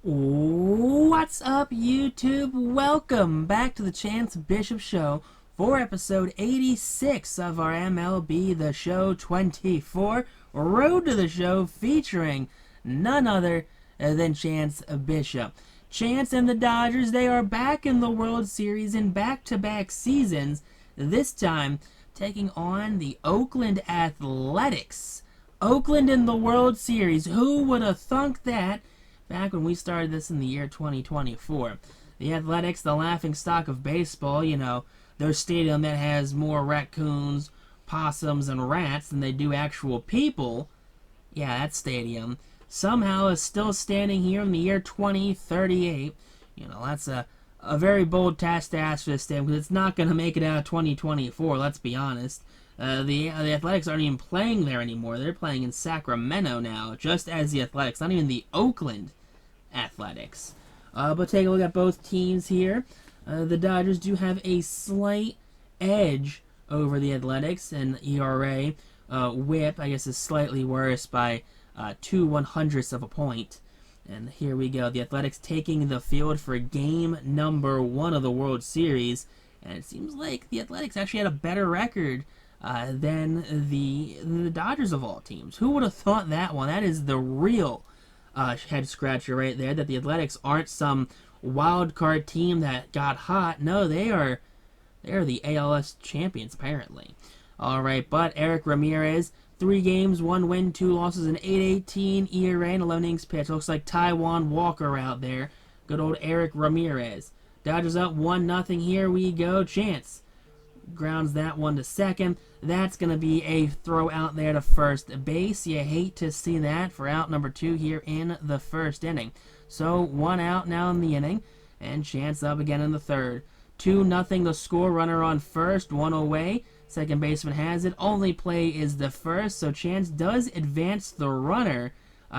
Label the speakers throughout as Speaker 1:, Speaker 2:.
Speaker 1: What's up, YouTube? Welcome back to the Chance Bishop Show for episode 86 of our MLB The Show 24 Road to the Show, featuring none other than Chance Bishop. Chance and the Dodgers, they are back in the World Series in back-to-back seasons, this time taking on the Oakland Athletics. Oakland in the World Series, who would have thunk that? Back when we started this in the year 2024. The Athletics, the laughingstock of baseball, their stadium that has more raccoons, possums, and rats than they do actual people. Yeah, that stadium somehow is still standing here in the year 2038. That's a very bold task to ask for this stadium, because it's not going to make it out of 2024, let's be honest. The Athletics aren't even playing there anymore. They're playing in Sacramento now, just as the Athletics, not even the Oakland Athletics. But take a look at both teams here. The Dodgers do have a slight edge over the Athletics, and ERA. WHIP, I guess, is slightly worse by 2/100ths of a point. And here we go. The Athletics taking the field for game number 1 of the World Series. And it seems like the Athletics actually had a better record than the Dodgers of all teams. Who would have thought that one? That is the real head scratcher right there, that the Athletics aren't some wild card team that got hot. No, they are the ALS champions, apparently. Alright, but Eric Ramirez, 3 games, 1 win, 2 losses, an 8.18 ERA and 11 innings pitched. Looks like Taijuan Walker out there. Good old Eric Ramirez. Dodgers up 1-0. Here we go. Chance grounds that one to second. That's going to be a throw out there to first base. You hate to see that for out number 2 here in the first inning. So 1 out now in the inning, and Chance up again in the third. 2-0 the score. Runner on first, 1 away. Second baseman has it. Only play is the first, so Chance does advance the runner.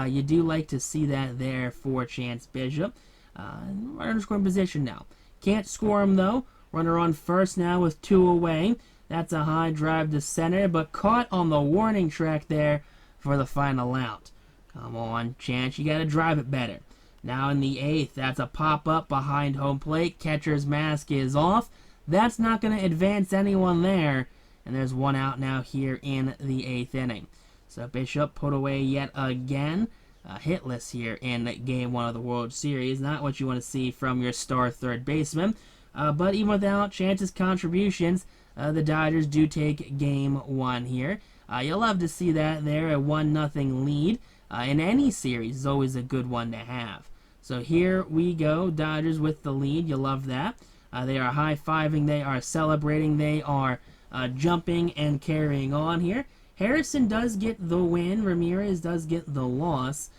Speaker 1: You do like to see that there for Chance Bishop. Runner in scoring position now. Can't score him though. Runner on first now with 2 away. That's a high drive to center, but caught on the warning track there for the final out. Come on, Chance, you got to drive it better. Now in the 8th, that's a pop-up behind home plate. Catcher's mask is off. That's not going to advance anyone there. And there's 1 out now here in the 8th inning. So Bishop put away yet again. Hitless here in Game 1 of the World Series. Not what you want to see from your star third baseman. But even without Chance's contributions, the Dodgers do take Game 1 here. You'll love to see that there, a 1-0 lead. In any series is always a good one to have. So here we go, Dodgers with the lead. You love that. They are high-fiving, they are celebrating, they are jumping and carrying on here. Harrison does get the win. Ramirez does get the loss.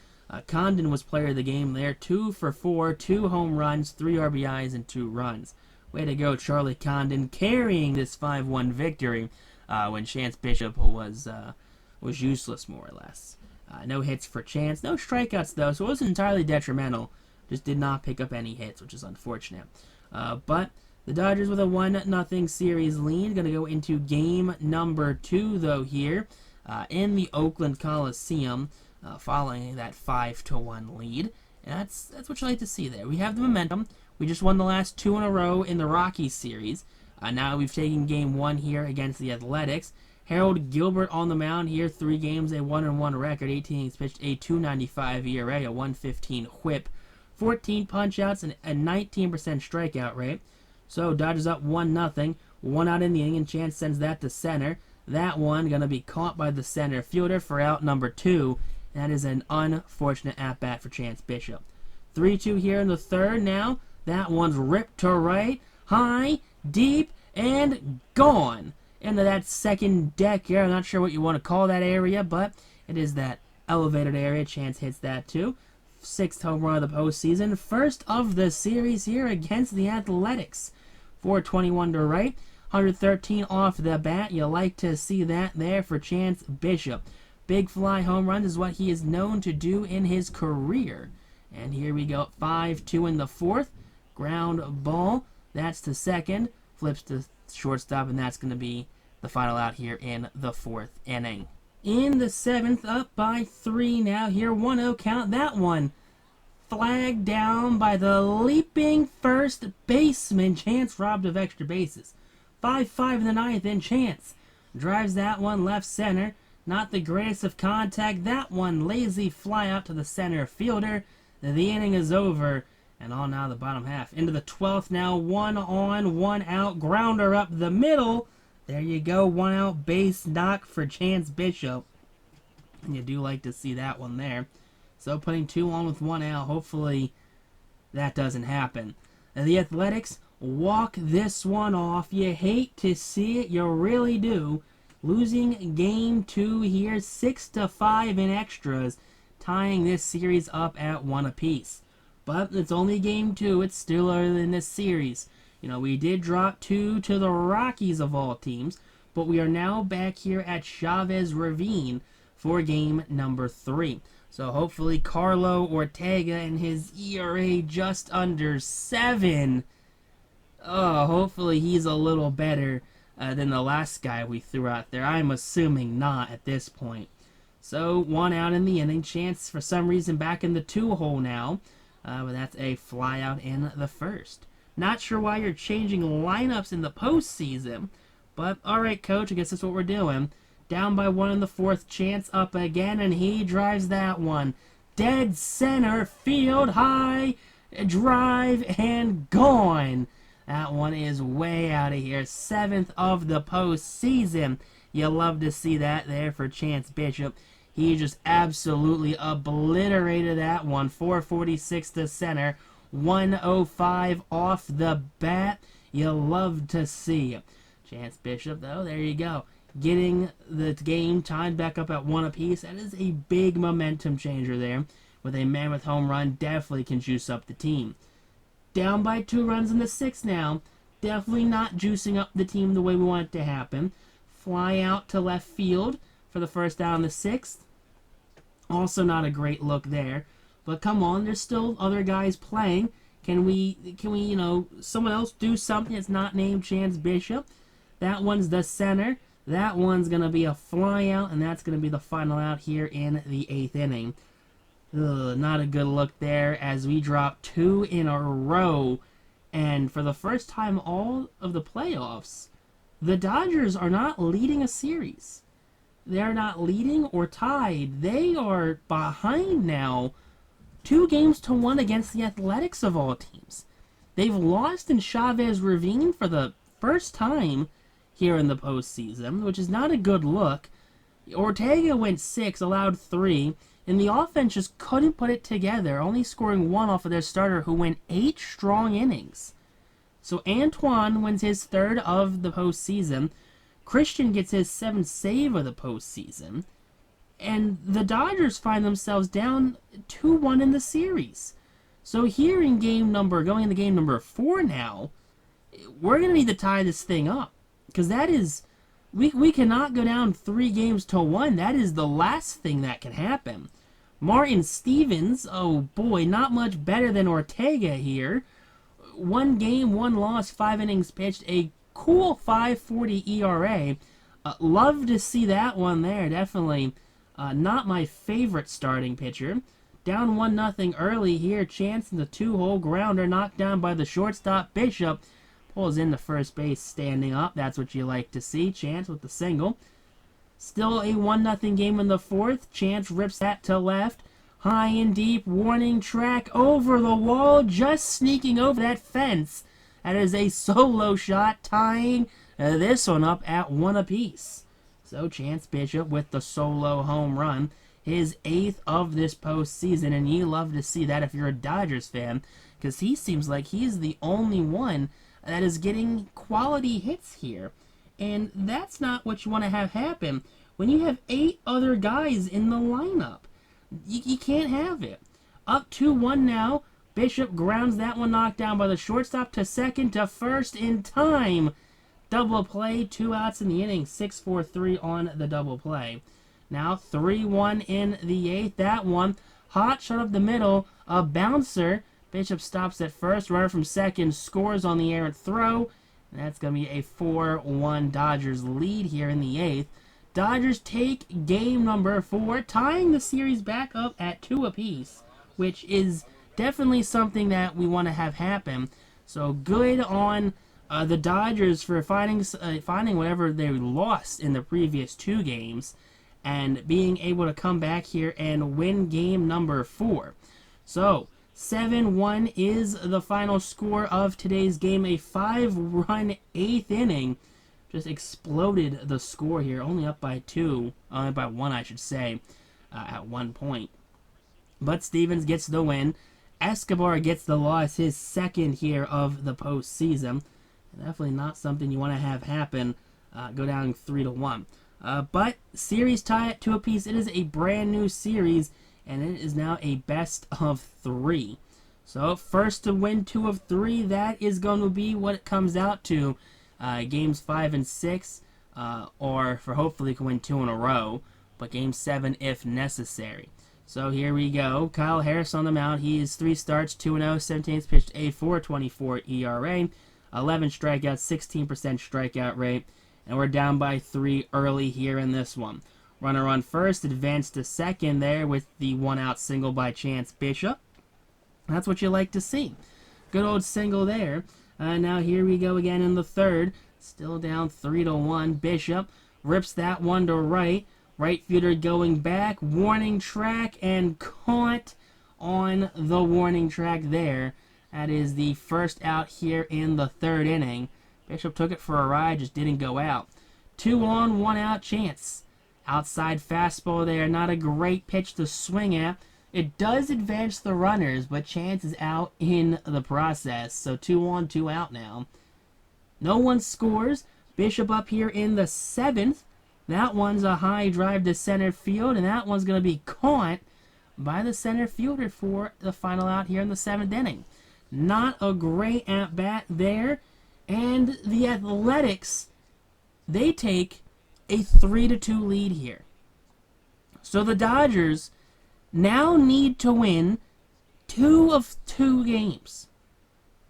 Speaker 1: Condon was player of the game there. 2 for 4, 2 home runs, 3 RBIs, and 2 runs. Way to go, Charlie Condon, carrying this 5-1 victory when Chance Bishop was useless, more or less. No hits for Chance. No strikeouts, though, so it wasn't entirely detrimental. Just did not pick up any hits, which is unfortunate. But the Dodgers with a 1-0 series lead. Going to go into game number 2, though, here in the Oakland Coliseum, following that 5-1 lead. And that's what you like to see there. We have the momentum. We just won the last 2 in a row in the Rockies series. Now we've taken game 1 here against the Athletics. Harold Gilbert on the mound here. 3 games, a 1-1 record. 18 innings pitched, a 2.95 ERA, a 1.15 WHIP. 14 punch-outs, and a 19% strikeout rate. So Dodgers up 1-0. 1 out in the inning, and Chance sends that to center. That one going to be caught by the center fielder for out number 2. That is an unfortunate at-bat for Chance Bishop. 3-2 here in the third now. That one's ripped to right, high, deep, and gone into that second deck here. I'm not sure what you want to call that area, but it is that elevated area. Chance hits that too. 6th home run of the postseason. First of the series here against the Athletics. 421 to right. 113 off the bat. You like to see that there for Chance Bishop. Big fly home runs is what he is known to do in his career. And here we go. 5-2 in the 4th. Ground ball. That's to second. Flips to shortstop, and that's going to be the final out here in the 4th inning. In the 7th, up by 3 now. Here, 1-0 count. That one flagged down by the leaping first baseman. Chance robbed of extra bases. 5-5 in the ninth, and Chance drives that one left center. Not the greatest of contact. That one lazy fly out to the center fielder. The inning is over. And on now the bottom half. Into the 12th now. 1 on, 1 out. Grounder up the middle. There you go. 1 out base knock for Chance Bishop. And you do like to see that one there. So putting 2 on with 1 out. Hopefully that doesn't happen. And the Athletics walk this one off. You hate to see it. You really do. Losing game 2 here. 6-5 in extras. Tying this series up at 1 apiece. But it's only game 2. It's still early in this series. You know, we did drop 2 to the Rockies of all teams. But we are now back here at Chavez Ravine for game number 3. So hopefully Carlo Ortega and his ERA just under 7. Oh, hopefully he's a little better than the last guy we threw out there. I'm assuming not at this point. So 1 out in the inning. Chance for some reason back in the 2-hole now. But that's a fly out in the first. Not sure why you're changing lineups in the postseason. But alright, coach, I guess that's what we're doing. Down by 1 in the 4th. Chance up again, and he drives that one. Dead center field, high drive, and gone. That one is way out of here. 7th of the postseason. You love to see that there for Chance Bishop. He just absolutely obliterated that one. 446 to center. 105 off the bat. You love to see. Chance Bishop, though, there you go. Getting the game tied back up at 1 apiece. That is a big momentum changer there. With a mammoth home run, definitely can juice up the team. Down by 2 runs in the 6th now. Definitely not juicing up the team the way we want it to happen. Fly out to left field for the first out in the 6th. Also not a great look there. But come on, there's still other guys playing. Can we, you know, someone else do something that's not named Chance Bishop? That one's the center. That one's going to be a fly out, and that's going to be the final out here in the 8th inning. Ugh, not a good look there as we drop 2 in a row. And for the first time all of the playoffs, the Dodgers are not leading a series. They're not leading or tied. They are behind now 2-1 against the Athletics of all teams. They've lost in Chavez Ravine for the first time here in the postseason, which is not a good look. Ortega went 6, allowed 3, and the offense just couldn't put it together, only scoring 1 off of their starter who went 8 strong innings. So Antoine wins his 3rd of the postseason. Christian gets his 7th save of the postseason. And the Dodgers find themselves down 2-1 in the series. So here in going into game number 4 now, we're going to need to tie this thing up. Because that is, we cannot go down 3-1. That is the last thing that can happen. Martin Stevens, oh boy, not much better than Ortega here. 1 game, 1 loss, 5 innings pitched, a cool 5.40 ERA. Love to see that one there, definitely. Not my favorite starting pitcher. Down 1-0 early here. Chance in the 2-hole grounder knocked down by the shortstop. Bishop pulls into first base standing up. That's what you like to see. Chance with the single. Still a 1-0 game in the 4th. Chance rips that to left. High and deep. Warning track over the wall. Just sneaking over that fence. That is a solo shot tying this one up at 1 apiece. So Chance Bishop with the solo home run. His 8th of this postseason. And you love to see that if you're a Dodgers fan. Because he seems like he's the only one that is getting quality hits here. And that's not what you want to have happen when you have 8 other guys in the lineup. You can't have it. Up 2-1 now. Bishop grounds that one knocked down by the shortstop to second to first in time. Double play, 2 outs in the inning, 6-4-3 on the double play. Now 3-1 in the 8th. That one, hot shot up the middle, a bouncer. Bishop stops at first, runner from second scores on the errant throw. And that's going to be a 4-1 Dodgers lead here in the 8th. Dodgers take game number 4, tying the series back up at 2 apiece, which is definitely something that we want to have happen. So good on the Dodgers for finding whatever they lost in the previous 2 games and being able to come back here and win game number 4. So 7-1 is the final score of today's game. A 5-run 8th inning just exploded the score here, only up by 2, by 1 I should say, at one point. But Stevens gets the win. Escobar gets the loss, his second here of the postseason. Definitely not something you want to have happen, go down 3-1. But series tie at 2 apiece. It is a brand new series, and it is now a best of 3. So first to win 2 of 3, that is going to be what it comes out to. Games 5 and 6, or for hopefully can win 2 in a row, but game 7 if necessary. So here we go. Kyle Harris on the mound. He is 3 starts, 2-0, 17 pitched, a 4.24 ERA, 11 strikeouts, 16% strikeout rate, and we're down by 3 early here in this one. Runner on first, advanced to second there with the 1-out single by Chance Bishop. That's what you like to see. Good old single there. Now here we go again in the third. Still down 3-1. Bishop rips that one to right. Right fielder going back. Warning track and caught on the warning track there. That is the first out here in the 3rd inning. Bishop took it for a ride, just didn't go out. 2 on, 1 out Chance. Outside fastball there. Not a great pitch to swing at. It does advance the runners, but Chance is out in the process. So 2 on, 2 out now. No one scores. Bishop up here in the 7th. That one's a high drive to center field, and that one's going to be caught by the center fielder for the final out here in the 7th inning. Not a great at-bat there. And the Athletics, they take a 3-2 lead here. So the Dodgers now need to win 2 of 2 games.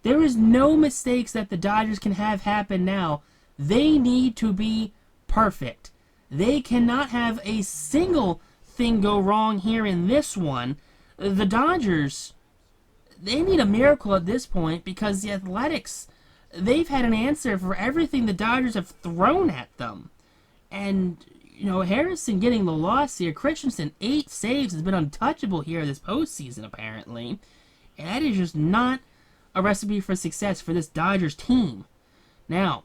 Speaker 1: There is no mistakes that the Dodgers can have happen now. They need to be perfect. They cannot have a single thing go wrong here in this one. The Dodgers, they need a miracle at this point because the Athletics, they've had an answer for everything the Dodgers have thrown at them. And, you know, Harrison getting the loss here. Christensen, 8 saves, has been untouchable here this postseason, apparently. And that is just not a recipe for success for this Dodgers team. Now,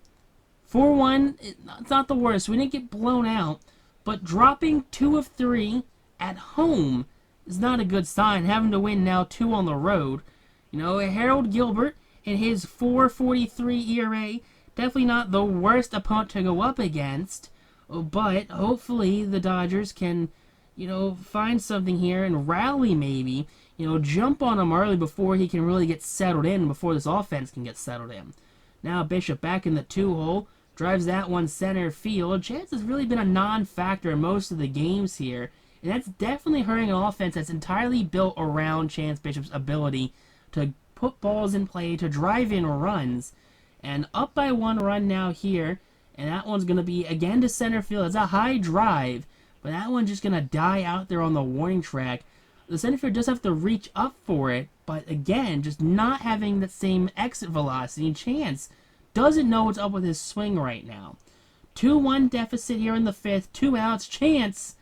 Speaker 1: 4-1, it's not the worst. We didn't get blown out. But dropping 2 of 3 at home is not a good sign. Having to win now 2 on the road. You know, Harold Gilbert and his 4.43 ERA, definitely not the worst opponent to go up against. But hopefully the Dodgers can, you know, find something here and rally maybe. You know, jump on him early before he can really get settled in, before this offense can get settled in. Now Bishop back in the 2-hole. Drives that one center field. Chance has really been a non-factor in most of the games here. And that's definitely hurting an offense that's entirely built around Chance Bishop's ability to put balls in play, to drive in runs. And up by 1 run now here. And that one's going to be again to center field. It's a high drive. But that one's just going to die out there on the warning track. The center field does have to reach up for it. But again, just not having that same exit velocity. Chance doesn't know what's up with his swing right now. 2-1 deficit here in the 5th. 2 outs. Chance,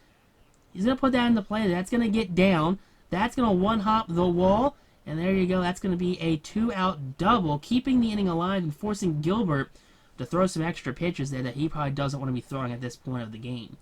Speaker 1: he's going to put that into play. That's going to get down. That's going to one-hop the wall. And there you go. That's going to be a 2-out double, keeping the inning alive and forcing Gilbert to throw some extra pitches there that he probably doesn't want to be throwing at this point of the game.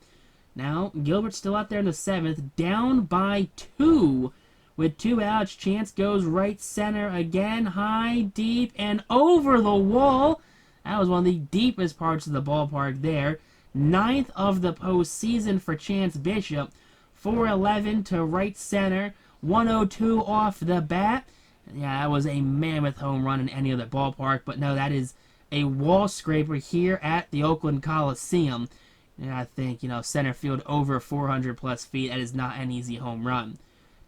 Speaker 1: Now, Gilbert's still out there in the 7th, down by 2. With 2 outs, Chance goes right center again, high, deep, and over the wall. That was one of the deepest parts of the ballpark there. 9th of the postseason for Chance Bishop. 411 to right center, 102 off the bat. Yeah, that was a mammoth home run in any other ballpark, but no, that is a wall scraper here at the Oakland Coliseum. And I think, you know, center field over 400 plus feet, that is not an easy home run.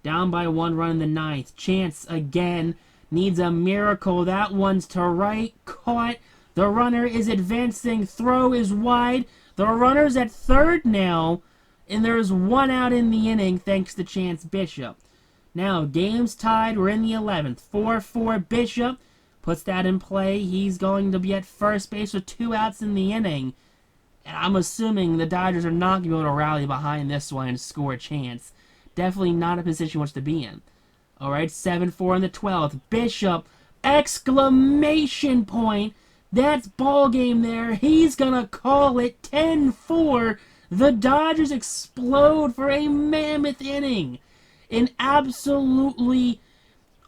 Speaker 1: Down by 1 run in the 9th. Chance again needs a miracle. That one's to right. Caught. The runner is advancing. Throw is wide. The runner's at 3rd now. And there's 1 out in the inning thanks to Chance Bishop. Now, games tied. We're in the 11th. 4-4 Bishop puts that in play. He's going to be at first base with 2 outs in the inning. And I'm assuming the Dodgers are not going to be able to rally behind this one and score a chance. Definitely not a position he wants to be in. Alright, 7-4 in the 12th. Bishop, exclamation point. That's ball game there. He's going to call it 10-4. The Dodgers explode for a mammoth inning. An absolutely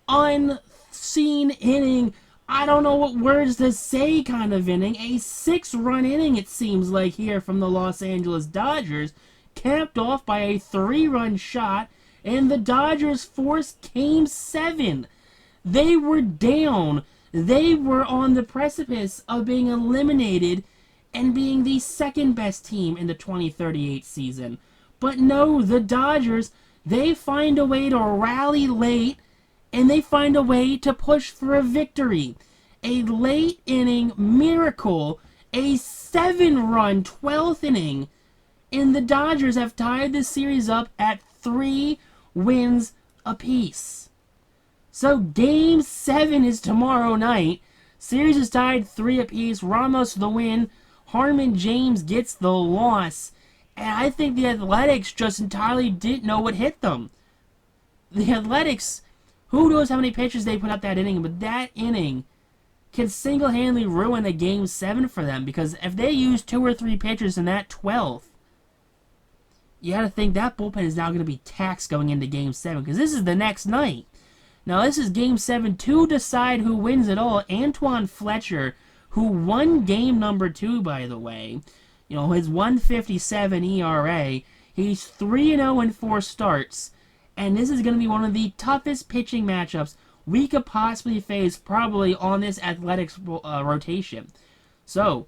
Speaker 1: unseen inning. I don't know what words to say kind of inning. A 6-run inning, it seems like, here from the Los Angeles Dodgers, capped off by a 3-run shot, and the Dodgers forced Game 7. They were down. They were on the precipice of being eliminated and being the second best team in the 2038 season. But no, the Dodgers, they find a way to rally late, and they find a way to push for a victory. A late inning miracle, a 7-run 12th inning, and the Dodgers have tied the series up at 3 wins apiece. So Game 7 is tomorrow night. Series is tied 3 apiece. Ramos the win. Harmon James gets the loss. And I think the Athletics just entirely didn't know what hit them. The Athletics, who knows how many pitches they put up that inning, but that inning can single-handedly ruin a Game 7 for them, because if they use 2 or 3 pitchers in that 12th, you gotta think that bullpen is now going to be taxed going into Game 7, because this is the next night. Now, this is Game 7 to decide who wins it all. Antoine Fletcher, who won Game number 2, by the way, you know, his 1.57 ERA, he's 3-0 in 4 starts, and this is going to be one of the toughest pitching matchups we could possibly face probably on this Athletics rotation. So,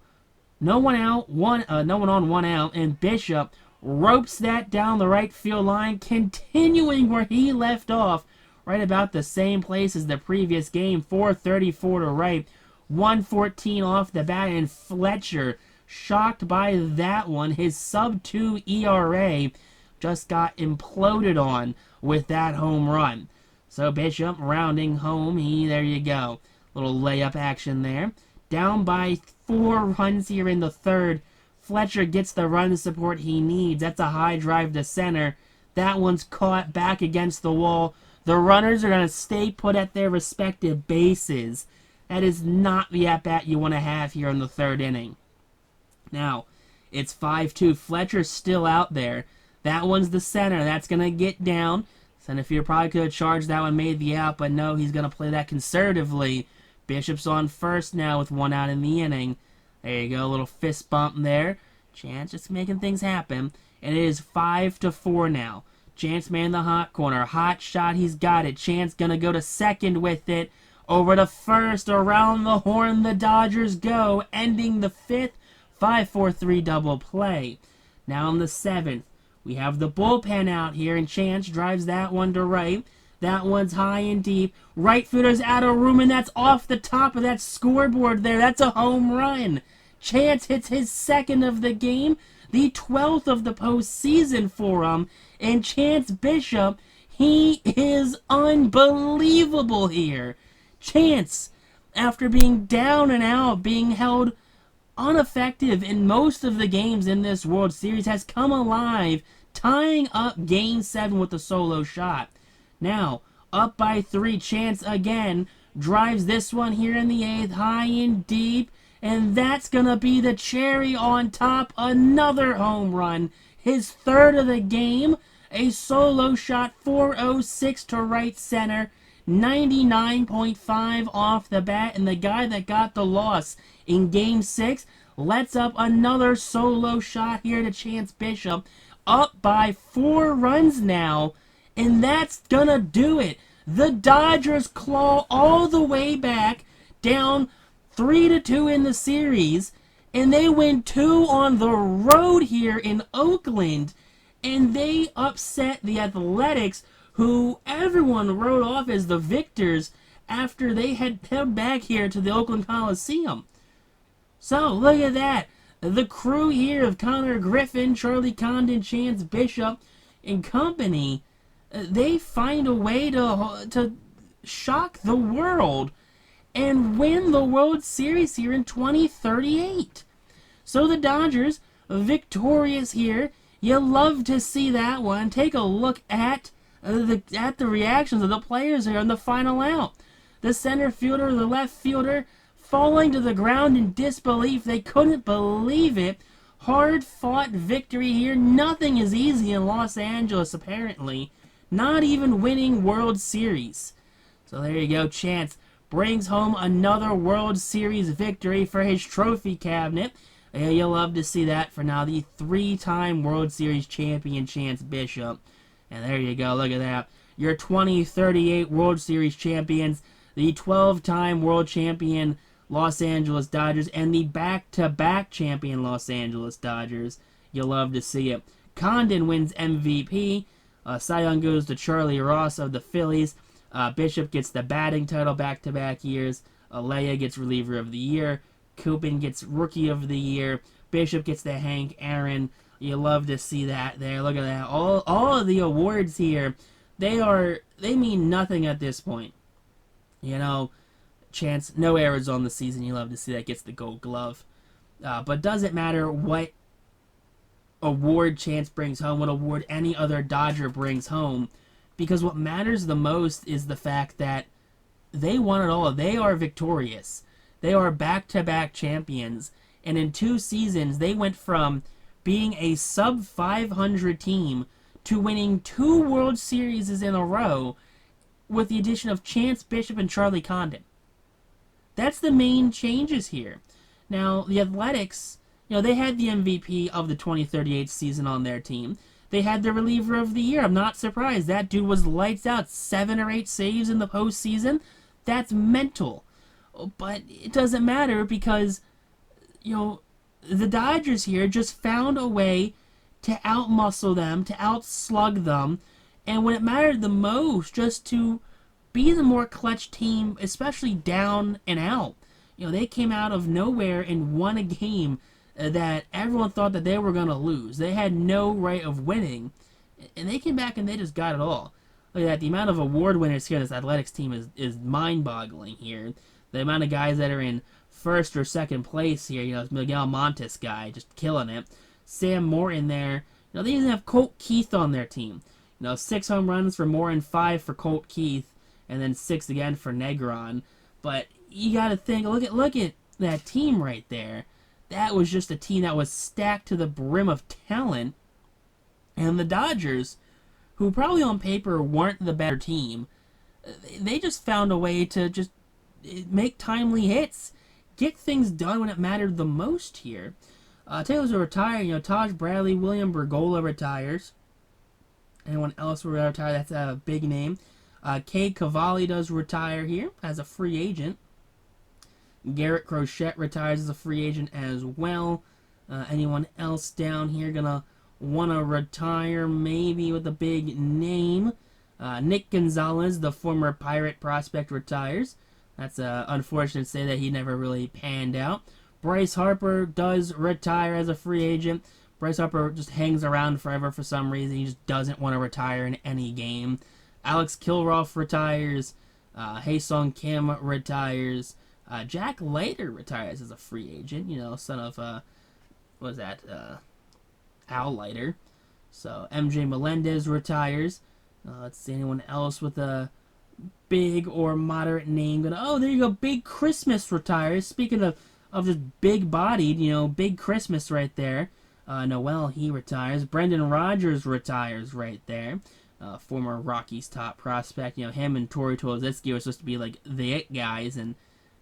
Speaker 1: no one out, no one on, 1 out, and Bishop ropes that down the right field line, continuing where he left off, right about the same place as the previous game. 434 to right, 114 off the bat, and Fletcher, shocked by that one, his sub-2 ERA just got imploded on with that home run. So Bishop rounding home, there you go. Little layup action there. Down by 4 runs here in the 3rd. Fletcher gets the run support he needs. That's a high drive to center. That one's caught back against the wall. The runners are going to stay put at their respective bases. That is not the at-bat you want to have here in the 3rd inning. Now, it's 5-2. Fletcher's still out there. That one's the center. That's going to get down. Center fielder probably could have charged that one, made the out, but no, he's going to play that conservatively. Bishop's on first now with 1 out in the inning. There you go, a little fist bump there. Chance just making things happen. And it is 5-4 now. Chance man in the hot corner. Hot shot, he's got it. Chance gonna go to second with it. Over to first, around the horn the Dodgers go, ending the 5th. 5-4-3 double play. Now in the 7th, we have the bullpen out here, and Chance drives that one to right. That one's high and deep. Right fielder's out of room, and that's off the top of that scoreboard there. That's a home run. Chance hits his 2nd of the game, the 12th of the postseason for him. And Chance Bishop, he is unbelievable here. Chance, after being down and out, being held ineffective in most of the games in this World Series, has come alive, tying up Game 7 with a solo shot. Now, up by 3, Chance again drives this one here in the 8th, high and deep, and that's going to be the cherry on top. Another home run, his 3rd of the game, a solo shot, 406 to right center, 99.5 off the bat, and the guy that got the loss in Game 6 lets up another solo shot here to Chance Bishop, up by 4 runs now. And that's gonna do it. The Dodgers claw all the way back, down 3-2 in the series, and they win 2 on the road here in Oakland, and they upset the Athletics, who everyone wrote off as the victors after they had headed back here to the Oakland Coliseum. So, look at that. The crew here of Connor Griffin, Charlie Condon, Chance Bishop, and company, they find a way to shock the world and win the World Series here in 2038. So the Dodgers, victorious here. You love to see that one. Take a look at the reactions of the players here on the final out. The center fielder, the left fielder, falling to the ground in disbelief. They couldn't believe it. Hard-fought victory here. Nothing is easy in Los Angeles, apparently. Not even winning World Series. So there you go. Chance brings home another World Series victory for his trophy cabinet. You'll love to see that for now. The 3-time World Series champion, Chance Bishop. And there you go. Look at that. Your 2038 World Series champions, the 12-time world champion Los Angeles Dodgers, and the back-to-back champion Los Angeles Dodgers. You'll love to see it. Condon wins MVP. Cy Young goes to Charlie Ross of the Phillies. Bishop gets the batting title back-to-back years. Alea gets reliever of the year. Coopin gets rookie of the year. Bishop gets the Hank Aaron. You love to see that there. Look at that. All of the awards here, they mean nothing at this point. You know, Chance, no errors on the season. You love to see that. Gets the Gold Glove. But doesn't matter what award Chance brings home, what award any other Dodger brings home, because what matters the most is the fact that they won it all. They are victorious. They are back-to-back champions. And in 2 seasons, they went from being a sub-500 team to winning 2 World Series in a row with the addition of Chance Bishop and Charlie Condon. That's the main changes here. Now, the Athletics, you know, they had the MVP of the 2038 season on their team. They had the reliever of the year. I'm not surprised. That dude was lights out. 7 or 8 saves in the postseason. That's mental. But it doesn't matter because, you know, the Dodgers here just found a way to outmuscle them, to outslug them, and when it mattered the most, just to be the more clutch team, especially down and out. You know, they came out of nowhere and won a game that everyone thought that they were going to lose. They had no right of winning, and they came back and they just got it all. Look at that. The amount of award winners here in this Athletics team is mind-boggling here. The amount of guys that are in first or second place here, you know, Miguel Montes guy just killing it. Sam Morton there. You know, they even have Colt Keith on their team. You know, 6 home runs for Morton, 5 for Colt Keith, and then 6 again for Negron. But you got to think, look at that team right there. That was just a team that was stacked to the brim of talent. And the Dodgers, who probably on paper weren't the better team, they just found a way to just make timely hits, get things done when it mattered the most here. Taylor's will retire. You know, Taj Bradley, William Bergola retires. Anyone else will retire? That's a big name. Cade Cavalli does retire here as a free agent. Garrett Crochet retires as a free agent as well. Anyone else down here gonna want to retire maybe with a big name? Nick Gonzalez, the former Pirate prospect, retires. That's unfortunate to say that he never really panned out. Bryce Harper does retire as a free agent. Bryce Harper just hangs around forever for some reason. He just doesn't want to retire in any game. Alex Kilroff retires. Hae-Sung Kim retires. Jack Leiter retires as a free agent. You know, son of, what was that? Al Leiter. So, MJ Melendez retires. Let's see, anyone else with a big or moderate name? Oh, there you go. Big Christmas retires. Speaking of just big-bodied, you know, Big Christmas right there. Noel, he retires. Brendan Rodgers retires right there. Former Rockies top prospect. You know, him and Tori Tulowitzki were supposed to be like the it guys, and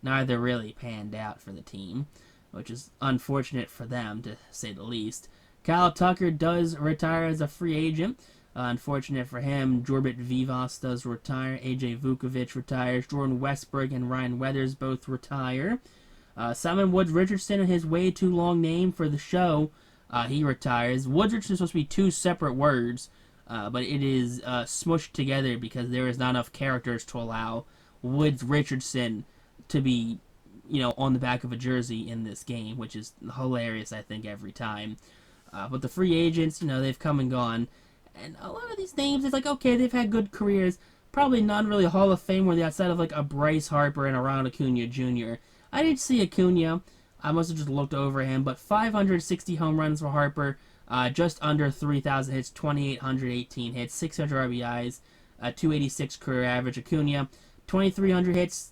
Speaker 1: neither really panned out for the team, which is unfortunate for them, to say the least. Kyle Tucker does retire as a free agent. Unfortunate for him. Jorbit Vivas does retire. AJ Vukovic retires. Jordan Westbrook and Ryan Weathers both retire. Simon Woods Richardson, his way too long name for the show, he retires. Woods Richardson is supposed to be 2 separate words, but it is smushed together because there is not enough characters to allow Woods Richardson to be, you know, on the back of a jersey in this game, which is hilarious, I think, every time. But the free agents, you know, they've come and gone. And a lot of these names, it's like, okay, they've had good careers. Probably not really Hall of Fame worthy outside of like a Bryce Harper and a Ronald Acuna Jr. I didn't see Acuna. I must have just looked over him, but 560 home runs for Harper, just under 3,000 hits, 2,818 hits, 600 RBIs, 286 career average. Acuna, 2,300 hits,